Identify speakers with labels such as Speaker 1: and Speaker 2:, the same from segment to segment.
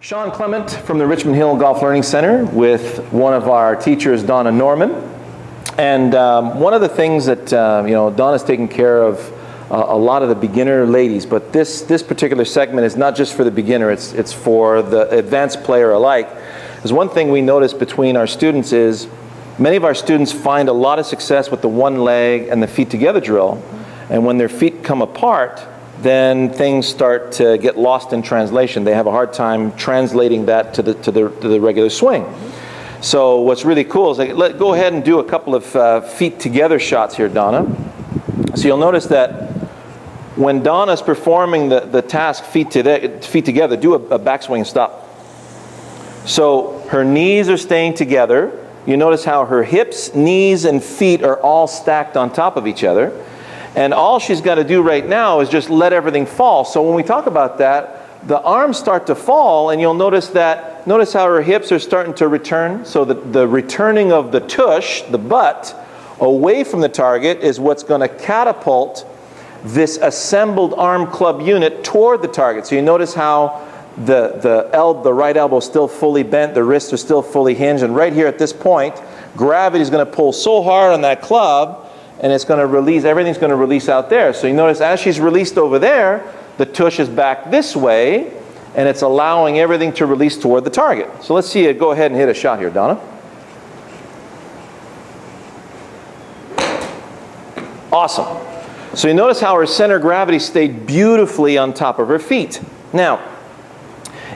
Speaker 1: Shawn Clement from the Richmond Hill Golf Learning Center with one of our teachers, Donna Norman. And one of the things that, Donna's taking care of a lot of the beginner ladies, but this particular segment is not just for the beginner, it's for the advanced player alike. There's one thing we notice between our students is many of our students find a lot of success with the one leg and the feet together drill, and when their feet come apart, then things start to get lost in translation. They have a hard time translating that to the regular swing. So what's really cool is go ahead and do a couple of feet together shots here, Donna. So you'll notice that when Donna's performing the task feet together, do a backswing and stop. So her knees are staying together. You notice how her hips, knees, and feet are all stacked on top of each other. And all she's got to do right now is just let everything fall. So when we talk about that, the arms start to fall, and you'll notice how her hips are starting to return. So the returning of the tush, the butt, away from the target is what's going to catapult this assembled arm club unit toward the target. So you notice how the right elbow is still fully bent, the wrists are still fully hinged, and right here at this point, gravity is going to pull so hard on that club, and it's going to release, everything's going to release out there. So you notice as she's released over there, the tush is back this way, and it's allowing everything to release toward the target. So let's see it. Go ahead and hit a shot here, Donna. Awesome. So you notice how her center of gravity stayed beautifully on top of her feet. Now,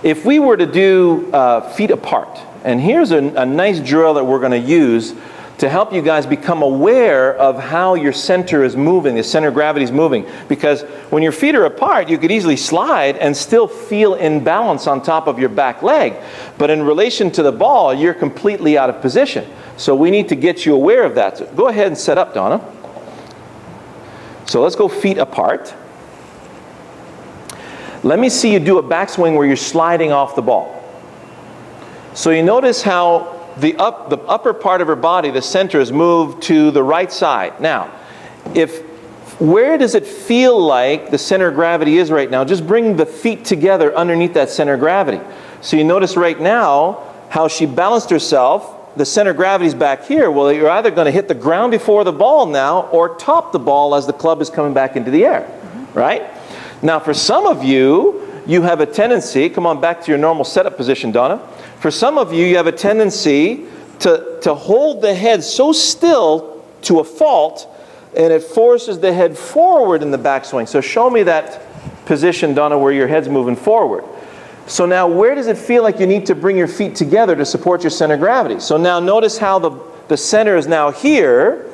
Speaker 1: if we were to do feet apart, and here's a nice drill that we're going to use to help you guys become aware of how your center is moving, the center of gravity is moving. Because when your feet are apart, you could easily slide and still feel in balance on top of your back leg. But in relation to the ball, you're completely out of position. So we need to get you aware of that. So go ahead and set up, Donna. So let's go feet apart. Let me see you do a backswing where you're sliding off the ball. So you notice how the upper part of her body, the center, is moved to the right side. Now, where does it feel like the center of gravity is right now? Just bring the feet together underneath that center of gravity. So you notice right now how she balanced herself. The center of gravity is back here. Well, you're either going to hit the ground before the ball now or top the ball as the club is coming back into the air, right? Now, for some of you, you have a tendency, come on back to your normal setup position, Donna. For some of you, you have a tendency to hold the head so still to a fault, and it forces the head forward in the backswing. So show me that position, Donna, where your head's moving forward. So now where does it feel like you need to bring your feet together to support your center of gravity? So now notice how the center is now here,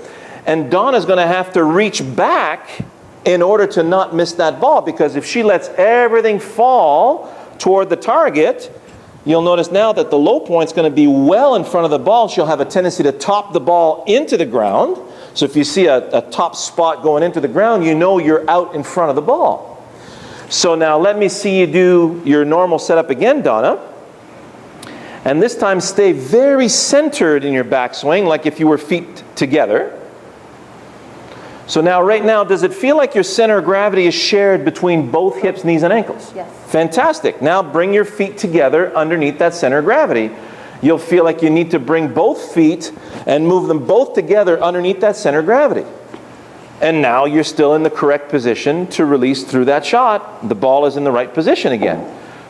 Speaker 1: and Donna's going to have to reach back in order to not miss that ball, because if she lets everything fall toward the target, you'll notice now that the low point's going to be well in front of the ball. She'll have a tendency to top the ball into the ground. So if you see a top spot going into the ground, you know you're out in front of the ball. So now let me see you do your normal setup again, Donna. And this time stay very centered in your backswing, like if you were feet together. So now, right now, does it feel like your center of gravity is shared between both hips, knees, and ankles?
Speaker 2: Yes.
Speaker 1: Fantastic. Now bring your feet together underneath that center of gravity. You'll feel like you need to bring both feet and move them both together underneath that center of gravity. And now you're still in the correct position to release through that shot. The ball is in the right position again.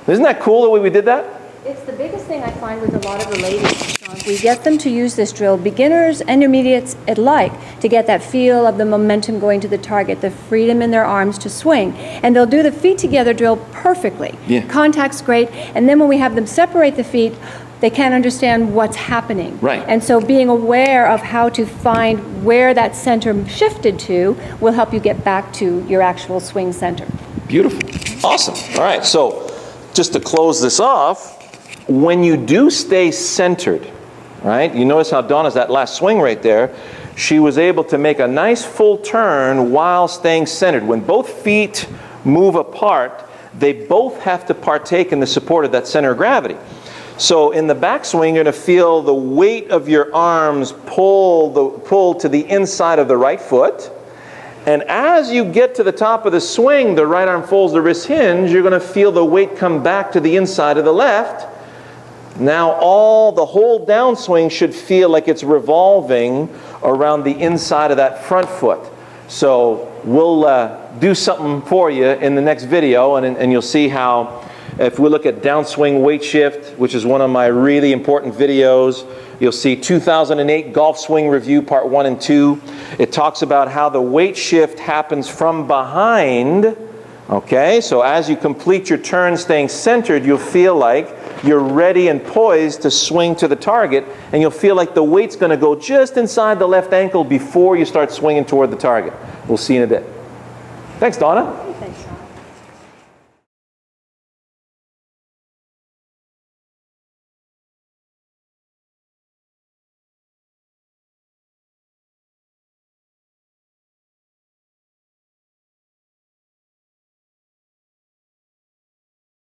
Speaker 1: Isn't that cool the way we did that?
Speaker 2: It's the biggest thing I find with a lot of the ladies, Shawn. We get them to use this drill, beginners, intermediates alike, to get that feel of the momentum going to the target, the freedom in their arms to swing. And they'll do the feet together drill perfectly. Yeah. Contact's great. And then when we have them separate the feet, they can't understand what's happening.
Speaker 1: Right.
Speaker 2: And so being aware of how to find where that center shifted to will help you get back to your actual swing center.
Speaker 1: Beautiful. Awesome. All right. So just to close this off, when you do stay centered, right? You notice how Donna's that last swing right there. She was able to make a nice full turn while staying centered. When both feet move apart, they both have to partake in the support of that center of gravity. So in the backswing, you're going to feel the weight of your arms pull to the inside of the right foot. And as you get to the top of the swing, the right arm folds, the wrist hinge, you're going to feel the weight come back to the inside of the left. Now the whole downswing should feel like it's revolving around the inside of that front foot. So we'll do something for you in the next video, and you'll see how, if we look at downswing weight shift, which is one of my really important videos, you'll see 2008 Golf Swing Review Part 1 and 2. It talks about how the weight shift happens from behind. Okay, so as you complete your turn staying centered, you'll feel like you're ready and poised to swing to the target, and you'll feel like the weight's going to go just inside the left ankle before you start swinging toward the target. We'll see you in a bit. Thanks, Donna.
Speaker 2: Thanks, Shawn.